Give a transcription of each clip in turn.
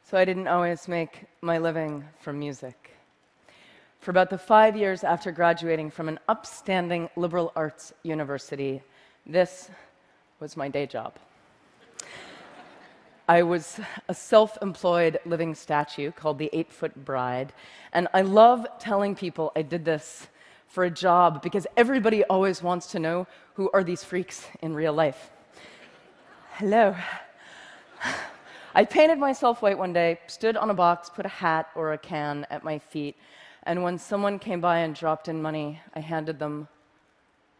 So I didn't always make my living from music. For about the 5 years after graduating from an upstanding liberal arts university, this was my day job. I was a self-employed living statue called the 8-Foot Bride, and I love telling people I did this for a job because everybody always wants to know who are these freaks in real life. Hello. I painted myself white one day, stood on a box, put a hat or a can at my feet, and when someone came by and dropped in money, I handed them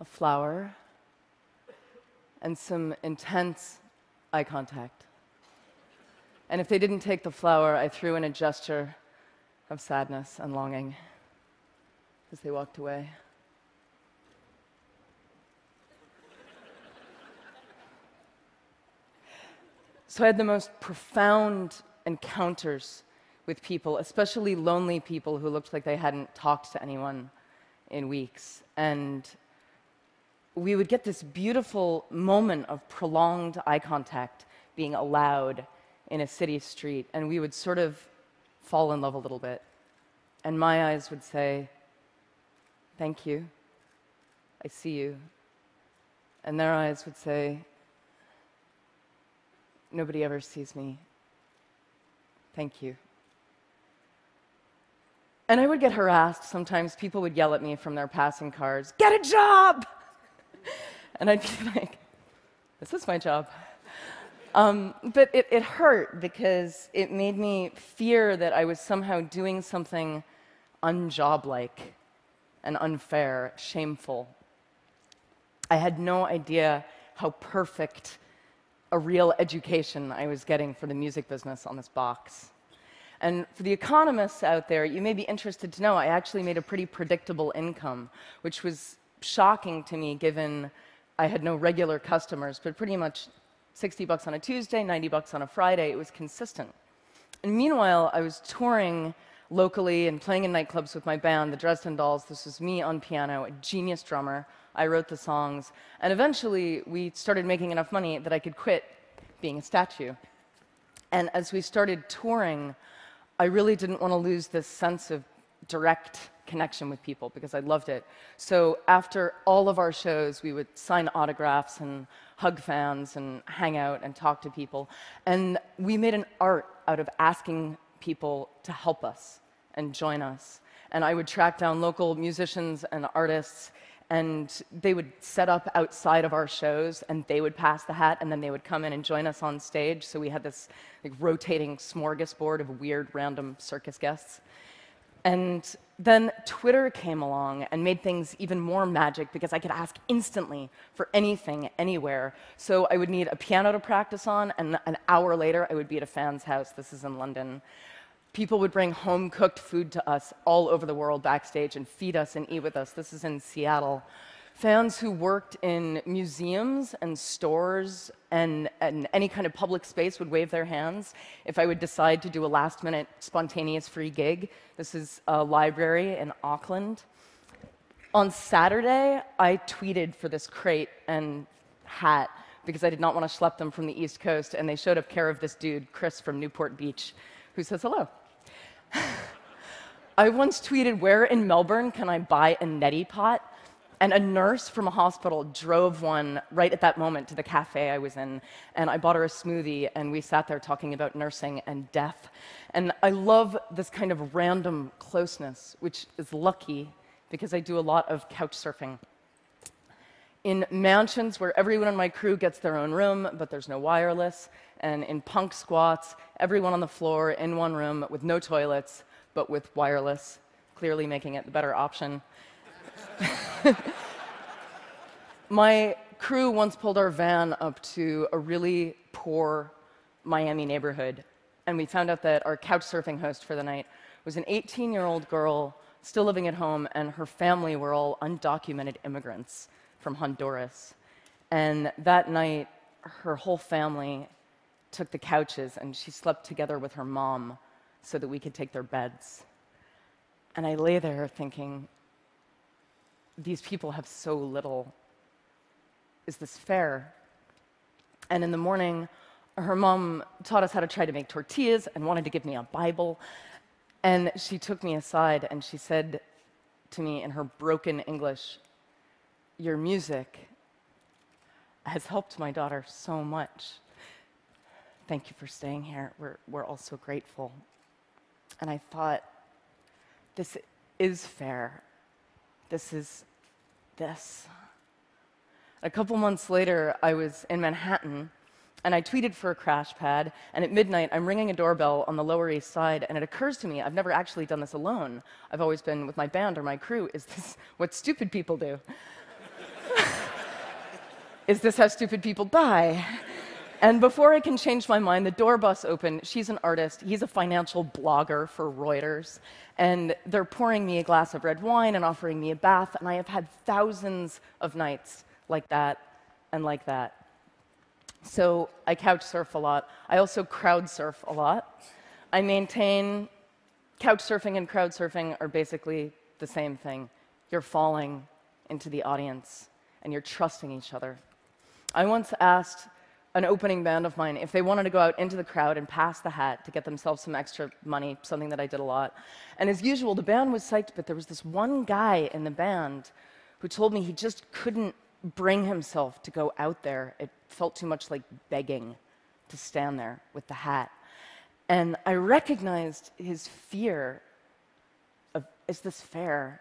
a flower and some intense eye contact. And if they didn't take the flower, I threw in a gesture of sadness and longing as they walked away. So I had the most profound encounters with people, especially lonely people who looked like they hadn't talked to anyone in weeks. And we would get this beautiful moment of prolonged eye contact being allowed in a city street, and we would sort of fall in love a little bit. And my eyes would say, "Thank you, I see you." And their eyes would say, "Nobody ever sees me. Thank you." And I would get harassed. Sometimes people would yell at me from their passing cars, "Get a job!" And I'd be like, "This is my job." But it hurt because it made me fear that I was somehow doing something unjob-like and unfair, shameful. I had no idea how perfect a real education I was getting for the music business on this box. And for the economists out there, you may be interested to know I actually made a pretty predictable income, which was shocking to me given I had no regular customers, but pretty much $60 on a Tuesday, $90 on a Friday. It was consistent. And meanwhile, I was touring locally and playing in nightclubs with my band, the Dresden Dolls. This was me on piano, a genius drummer. I wrote the songs. And eventually, we started making enough money that I could quit being a statue. And as we started touring, I really didn't want to lose this sense of direct connection with people because I loved it. So after all of our shows, we would sign autographs and hug fans and hang out and talk to people. And we made an art out of asking people to help us and join us. And I would track down local musicians and artists, and they would set up outside of our shows, and they would pass the hat, and then they would come in and join us on stage. So we had this rotating smorgasbord of weird, random circus guests. And then Twitter came along and made things even more magic because I could ask instantly for anything, anywhere. So I would need a piano to practice on, and an hour later, I would be at a fan's house. This is in London. People would bring home-cooked food to us all over the world backstage and feed us and eat with us. This is in Seattle. Fans who worked in museums and stores and any kind of public space would wave their hands if I would decide to do a last-minute spontaneous free gig. This is a library in Auckland. On Saturday, I tweeted for this crate and hat because I did not want to schlep them from the East Coast, and they showed up care of this dude, Chris from Newport Beach, who says hello. I once tweeted, "Where in Melbourne can I buy a neti pot?" And a nurse from a hospital drove one right at that moment to the cafe I was in, and I bought her a smoothie, and we sat there talking about nursing and death. And I love this kind of random closeness, which is lucky because I do a lot of couch surfing. In mansions where everyone on my crew gets their own room, but there's no wireless, and in punk squats, everyone on the floor in one room with no toilets, but with wireless, clearly making it the better option. My crew once pulled our van up to a really poor Miami neighborhood, and we found out that our couch surfing host for the night was an 18-year-old girl still living at home, and her family were all undocumented immigrants from Honduras. And that night, her whole family took the couches, and she slept together with her mom so that we could take their beds. And I lay there thinking, these people have so little. Is this fair? And in the morning, her mom taught us how to try to make tortillas and wanted to give me a Bible. And she took me aside and she said to me in her broken English, "Your music has helped my daughter so much. Thank you for staying here. We're all so grateful." And I thought, this is fair. This is this. A couple months later, I was in Manhattan, and I tweeted for a crash pad, and at midnight, I'm ringing a doorbell on the Lower East Side, and it occurs to me, I've never actually done this alone. I've always been with my band or my crew. Is this what stupid people do? Is this how stupid people die? And before I can change my mind, the door busts open. She's an artist. He's a financial blogger for Reuters. And they're pouring me a glass of red wine and offering me a bath, and I have had thousands of nights like that and like that. So I couch surf a lot. I also crowd surf a lot. I maintain couch surfing and crowd surfing are basically the same thing. You're falling into the audience, and you're trusting each other. I once asked an opening band of mine if they wanted to go out into the crowd and pass the hat to get themselves some extra money, something that I did a lot. And as usual, the band was psyched, but there was this one guy in the band who told me he just couldn't bring himself to go out there. It felt too much like begging to stand there with the hat. And I recognized his fear of, is this fair?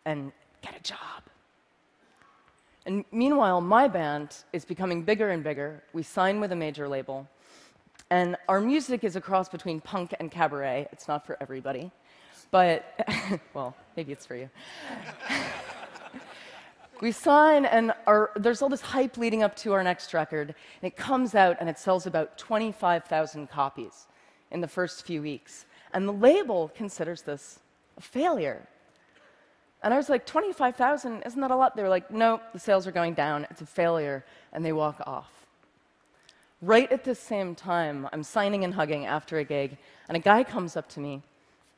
And get a job. And meanwhile, my band is becoming bigger and bigger. We sign with a major label. And our music is a cross between punk and cabaret. It's not for everybody. But, well, maybe it's for you. We sign, and there's all this hype leading up to our next record. And it comes out, and it sells about 25,000 copies in the first few weeks. And the label considers this a failure. And I was like, 25,000, isn't that a lot? They were like, no, the sales are going down. It's a failure. And they walk off. Right at the same time, I'm signing and hugging after a gig, and a guy comes up to me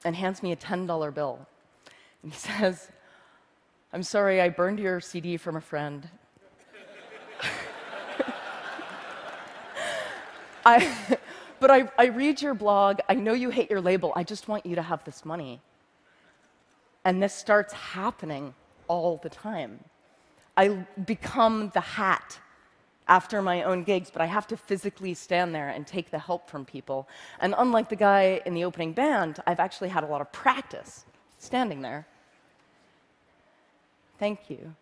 and hands me a $10 bill. And he says, "I'm sorry, I burned your CD from a friend." But I read your blog. I know you hate your label. I just want you to have this money. And this starts happening all the time. I become the hat after my own gigs, but I have to physically stand there and take the help from people. And unlike the guy in the opening band, I've actually had a lot of practice standing there. Thank you.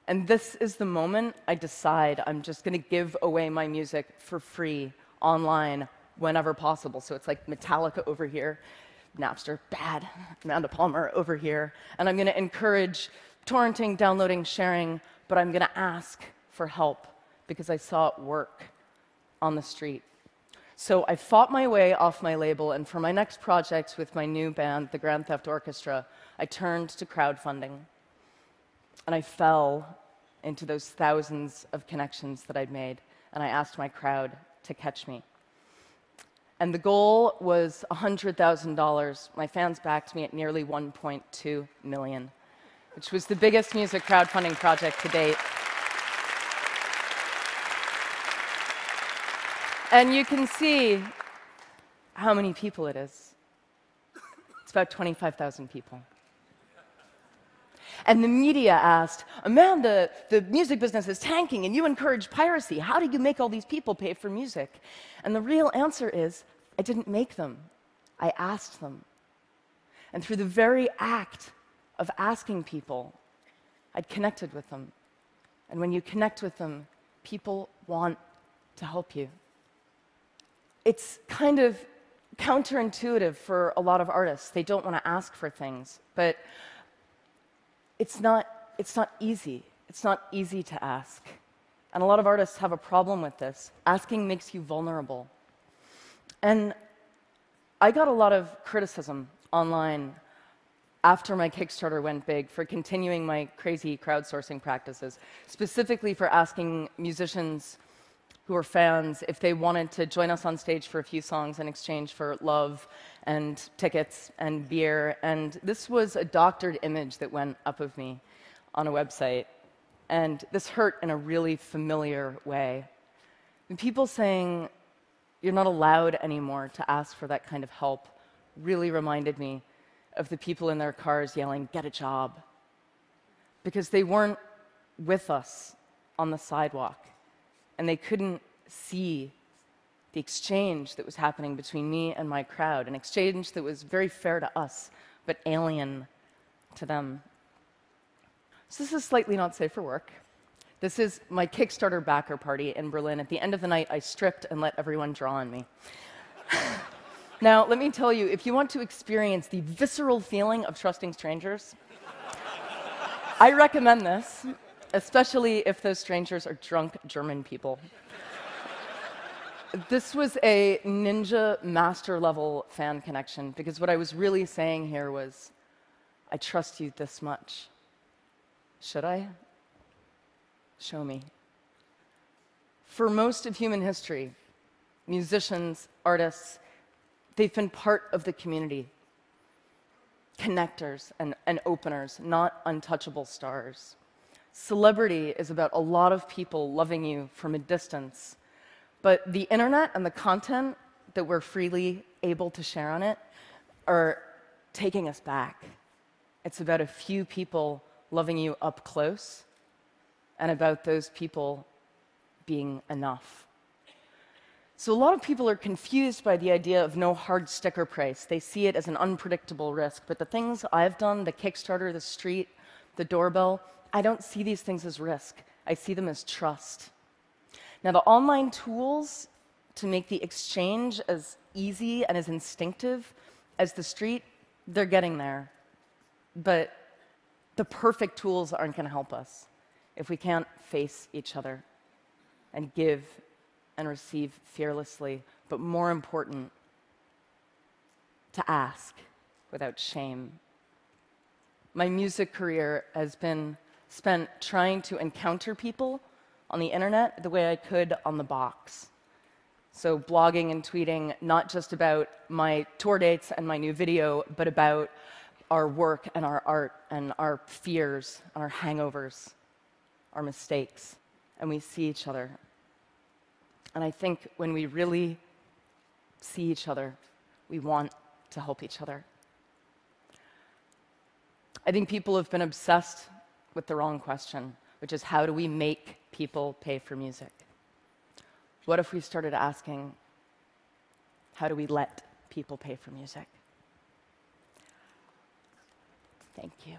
And this is the moment I decide I'm just going to give away my music for free online whenever possible. So it's like Metallica over here, Napster, bad, Amanda Palmer over here. And I'm going to encourage torrenting, downloading, sharing, but I'm going to ask for help because I saw it work on the street. So I fought my way off my label, and for my next project with my new band, the Grand Theft Orchestra, I turned to crowdfunding. And I fell into those thousands of connections that I'd made, and I asked my crowd to catch me. And the goal was $100,000. My fans backed me at nearly 1.2 million, which was the biggest music crowdfunding project to date. And you can see how many people it is. It's about 25,000 people. And the media asked, "Amanda, the music business is tanking and you encourage piracy. How do you make all these people pay for music?" And the real answer is, I didn't make them. I asked them. And through the very act of asking people, I'd connected with them. And when you connect with them, people want to help you. It's kind of counterintuitive for a lot of artists. They don't want to ask for things, but it's not easy. It's not easy to ask. And a lot of artists have a problem with this. Asking makes you vulnerable. And I got a lot of criticism online after my Kickstarter went big for continuing my crazy crowdsourcing practices, specifically for asking musicians who are fans if they wanted to join us on stage for a few songs in exchange for love and tickets and beer. And this was a doctored image that went up of me on a website. And this hurt in a really familiar way. And people saying, "You're not allowed anymore to ask for that kind of help," really reminded me of the people in their cars yelling, "Get a job." Because they weren't with us on the sidewalk, and they couldn't see the exchange that was happening between me and my crowd, an exchange that was very fair to us, but alien to them. So this is slightly not safe for work. This is my Kickstarter backer party in Berlin. At the end of the night, I stripped and let everyone draw on me. Now, let me tell you, if you want to experience the visceral feeling of trusting strangers, I recommend this, especially if those strangers are drunk German people. This was a ninja master level fan connection, because what I was really saying here was, I trust you this much. Should I? Show me. For most of human history, musicians, artists, they've been part of the community. Connectors and openers, not untouchable stars. Celebrity is about a lot of people loving you from a distance. But the internet and the content that we're freely able to share on it are taking us back. It's about a few people loving you up close, and about those people being enough. So a lot of people are confused by the idea of no hard sticker price. They see it as an unpredictable risk. But the things I've done, the Kickstarter, the street, the doorbell, I don't see these things as risk. I see them as trust. Now, the online tools to make the exchange as easy and as instinctive as the street, they're getting there. But the perfect tools aren't going to help us if we can't face each other and give and receive fearlessly, but more important, to ask without shame. My music career has been spent trying to encounter people on the internet the way I could on the box. So blogging and tweeting, not just about my tour dates and my new video, but about our work and our art and our fears and our hangovers, our mistakes, and we see each other. And I think when we really see each other, we want to help each other. I think people have been obsessed with the wrong question, which is, how do we make people pay for music? What if we started asking, how do we let people pay for music? Thank you.